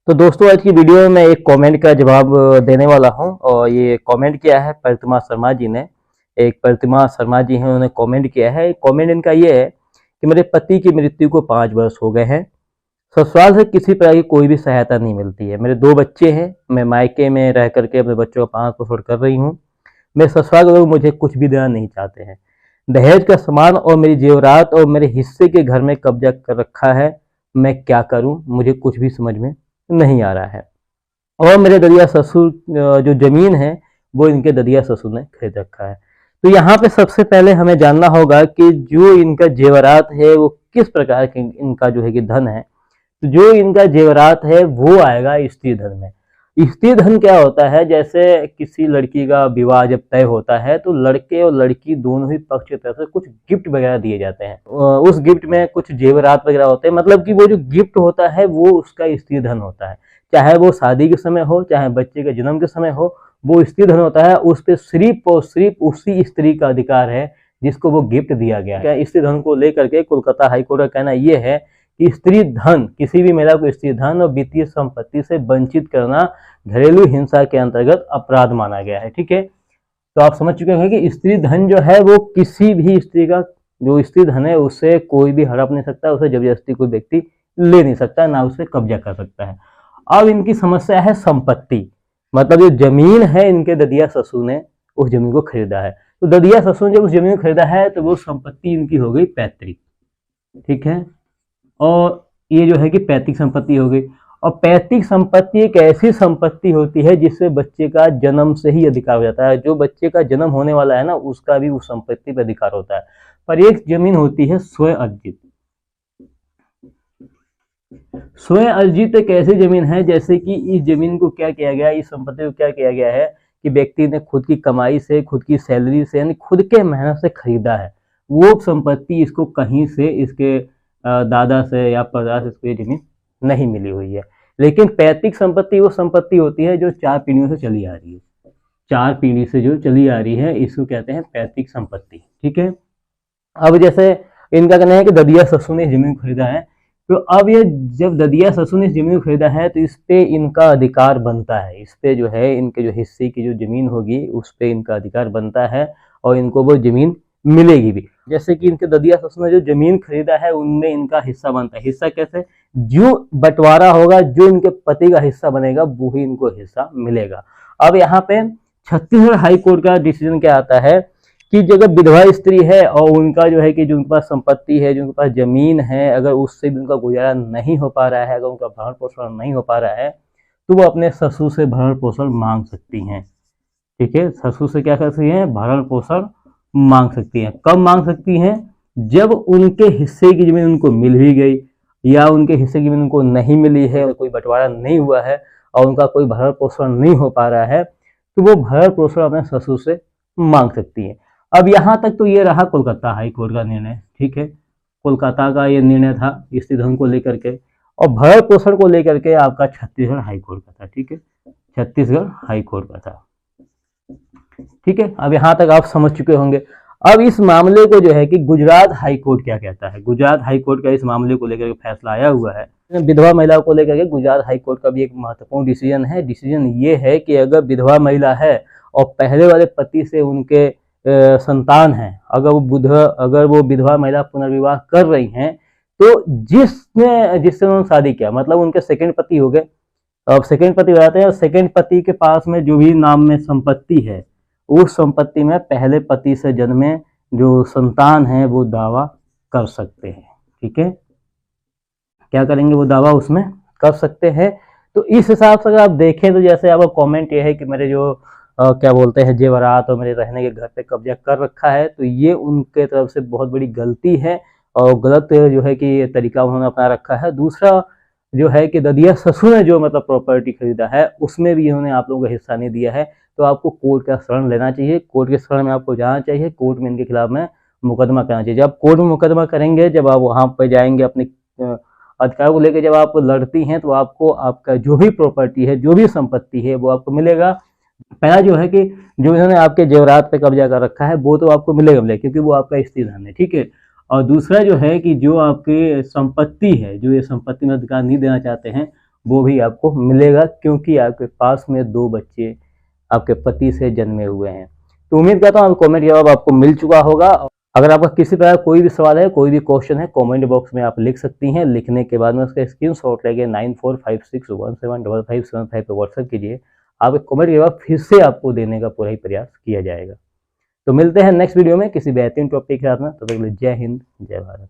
तो दोस्तों आज की वीडियो में मैं एक कमेंट का जवाब देने वाला हूं और ये कमेंट किया है प्रतिमा शर्मा जी ने। एक प्रतिमा शर्मा जी हैं, उन्होंने कमेंट किया है। कमेंट इनका ये है कि मेरे पति की मृत्यु को 5 वर्ष हो गए हैं। ससुराल से किसी प्रकार की कोई भी सहायता नहीं मिलती है। मेरे 2 बच्चे हैं। मैं मायके में रह करके अपने बच्चों का पालन पोषण कर रही हूँ। मेरे ससुराल के लोग मुझे कुछ भी देना नहीं चाहते हैं। दहेज का सामान और मेरी जेवरात और मेरे हिस्से के घर में कब्जा कर रखा है। मैं क्या करूं? मुझे कुछ भी समझ में नहीं आ रहा है। और मेरे ददिया ससुर जो जमीन है वो इनके ददिया ससुर ने खरीद रखा है। तो यहाँ पे सबसे पहले हमें जानना होगा कि जो इनका जेवरात है वो किस प्रकार के इनका जो है कि धन है। तो जो इनका जेवरात है वो आएगा स्त्री धन में। स्त्री धन क्या होता है? जैसे किसी लड़की का विवाह जब तय होता है तो लड़के और लड़की दोनों ही पक्ष की तरफ से कुछ गिफ्ट वगैरह दिए जाते हैं। उस गिफ्ट में कुछ जेवरात वगैरह होते हैं, मतलब कि वो जो गिफ्ट होता है वो उसका स्त्री धन होता है। चाहे वो शादी के समय हो, चाहे बच्चे के जन्म के समय हो, वो स्त्री धन होता है। उस पर सिर्फ और सिर्फ उसी स्त्री का अधिकार है जिसको वो गिफ्ट दिया गया है। स्त्री धन को लेकर के कोलकाता हाईकोर्ट का कहना यह है कि स्त्री धन, किसी भी महिला को स्त्री धन और वित्तीय संपत्ति से वंचित करना घरेलू हिंसा के अंतर्गत अपराध माना गया है। ठीक है, तो आप समझ चुके हैं कि स्त्री धन जो है वो किसी भी स्त्री का जो स्त्री धन है उससे कोई भी हड़प नहीं सकता, उसे जबरदस्ती कोई व्यक्ति ले नहीं सकता, ना उसे कब्जा कर सकता है। अब इनकी समस्या है संपत्ति, मतलब जो जमीन है इनके ददिया ससुर ने उस जमीन को खरीदा है। तो ददिया ससुर ने जब उस जमीन को खरीदा है तो वो संपत्ति इनकी हो गई पैतृक। ठीक है, और ये जो है कि पैतृक संपत्ति हो गई। और पैतृक संपत्ति एक ऐसी संपत्ति होती है जिससे बच्चे का जन्म से ही अधिकार हो जाता है। जो बच्चे का जन्म होने वाला है ना, उसका भी उस संपत्ति पर अधिकार होता है। पर एक जमीन होती है स्वयं अर्जित। स्वयं अर्जित एक ऐसी जमीन है जैसे कि इस जमीन को क्या किया गया, इस संपत्ति को क्या किया गया है कि व्यक्ति ने खुद की कमाई से, खुद की सैलरी से, यानी खुद के मेहनत से खरीदा है। वो संपत्ति इसको कहीं से, इसके दादा से या परदादा से इसको ये जमीन नहीं मिली हुई है। लेकिन पैतृक संपत्ति वो संपत्ति होती है जो 4 पीढ़ियों से चली आ रही है। 4 पीढ़ी से जो चली आ रही है इसको कहते हैं पैतृक संपत्ति। ठीक है, अब जैसे इनका कहना है कि ददिया ससुर ने जमीन खरीदा है, तो अब ये जब ददिया ससुर ने इस जमीन को खरीदा है तो इस पे इनका अधिकार बनता है। इस पे जो है इनके जो हिस्से की जो जमीन होगी उस पे इनका अधिकार बनता है और इनको वो जमीन मिलेगी भी। जैसे कि इनके ददिया ससुर ने जो जमीन खरीदा है उनमें इनका हिस्सा बनता है। हिस्सा कैसे? जो बंटवारा होगा, जो इनके पति का हिस्सा बनेगा वो ही इनको हिस्सा मिलेगा। अब यहाँ पे छत्तीसगढ़ हाई कोर्ट का डिसीजन क्या आता है कि जब विधवा स्त्री है और उनका जो है कि जो उनके पास संपत्ति है, जो उनके पास जमीन है, अगर उससे भी उनका गुजारा नहीं हो पा रहा है, अगर उनका भरण पोषण नहीं हो पा रहा है तो वो अपने ससुर से भरण पोषण मांग सकती हैं। ठीक है, ससुर से क्या कर सकती हैं? भरण पोषण मांग सकती हैं। कब मांग सकती हैं? जब उनके हिस्से की जमीन उनको मिल भी गई या उनके हिस्से की जमीन उनको नहीं मिली है, कोई बंटवारा नहीं हुआ है और उनका कोई भरण पोषण नहीं हो पा रहा है, तो वो भरण पोषण अपने ससुर से मांग सकती है। अब यहाँ तक तो ये रहा कोलकाता हाई कोर्ट का निर्णय। ठीक है, कोलकाता का ये निर्णय था स्त्री धन को लेकर के, और भरण पोषण को लेकर के आपका छत्तीसगढ़ हाई कोर्ट का था। ठीक है, छत्तीसगढ़ हाई कोर्ट का था। ठीक है, अब यहाँ तक आप समझ चुके होंगे। अब इस मामले को जो है कि गुजरात हाई कोर्ट क्या कहता है। गुजरात हाई कोर्ट का इस मामले को लेकर के फैसला आया हुआ है। विधवा महिलाओं को लेकर के गुजरात हाई कोर्ट का भी एक महत्वपूर्ण डिसीजन है। डिसीजन ये है कि अगर विधवा महिला है और पहले वाले पति से उनके संतान है, अगर वो विधवा महिला पुनर्विवाह कर रही हैं, तो जिससे उन्होंने शादी किया, मतलब उनके सेकंड पति हो गए। अब सेकंड पति हो जाते हैं और सेकंड पति के पास में जो भी नाम में संपत्ति है, उस संपत्ति में पहले पति से जन्मे जो संतान है वो दावा कर सकते हैं। ठीक है, क्या करेंगे? वो दावा उसमें कर सकते हैं। तो इस हिसाब से अगर आप देखें तो जैसे आपका कमेंट ये है कि मेरे जो क्या बोलते हैं जेवरात और मेरे रहने के घर पे कब्जा कर रखा है, तो ये उनके तरफ से बहुत बड़ी गलती है और गलत जो है कि तरीका उन्होंने अपना रखा है। दूसरा जो है कि ददिया ससुर ने जो मतलब प्रॉपर्टी खरीदा है उसमें भी इन्होंने आप लोगों को हिस्सा नहीं दिया है। तो आपको कोर्ट का शरण लेना चाहिए, कोर्ट के शरण में आपको जाना चाहिए, कोर्ट में इनके खिलाफ में मुकदमा करना चाहिए। जब कोर्ट में मुकदमा करेंगे, जब आप वहाँ पर जाएंगे अपने अधिकारों को लेकर, जब आप लड़ती हैं तो आपको आपका जो भी प्रॉपर्टी है, जो भी संपत्ति है वो आपको मिलेगा। पहला जो है कि जो इन्होंने आपके जेवरात पे कब्जा कर रखा है वो तो आपको मिलेगा क्योंकि वो आपका स्त्री धन है। ठीक है, और दूसरा जो है कि जो आपकी संपत्ति है, जो ये संपत्ति में अधिकार नहीं देना चाहते हैं, वो भी आपको मिलेगा, क्योंकि आपके पास में 2 बच्चे आपके पति से जन्मे हुए हैं। तो उम्मीद करता हूँ कमेंट जवाब आपको मिल चुका होगा। अगर आपका किसी प्रकार कोई भी सवाल है, कोई भी क्वेश्चन है, कमेंट बॉक्स में आप लिख सकती हैं। लिखने के बाद में उसका स्क्रीनशॉट लेके 9456175575 पे व्हाट्सएप कीजिए। आपके कमेंट के जवाब फिर से आपको देने का पूरा ही प्रयास किया जाएगा। तो मिलते हैं नेक्स्ट वीडियो में किसी बेहतरीन टॉपिक के साथ में। तब तक के लिए जय हिंद, जय भारत।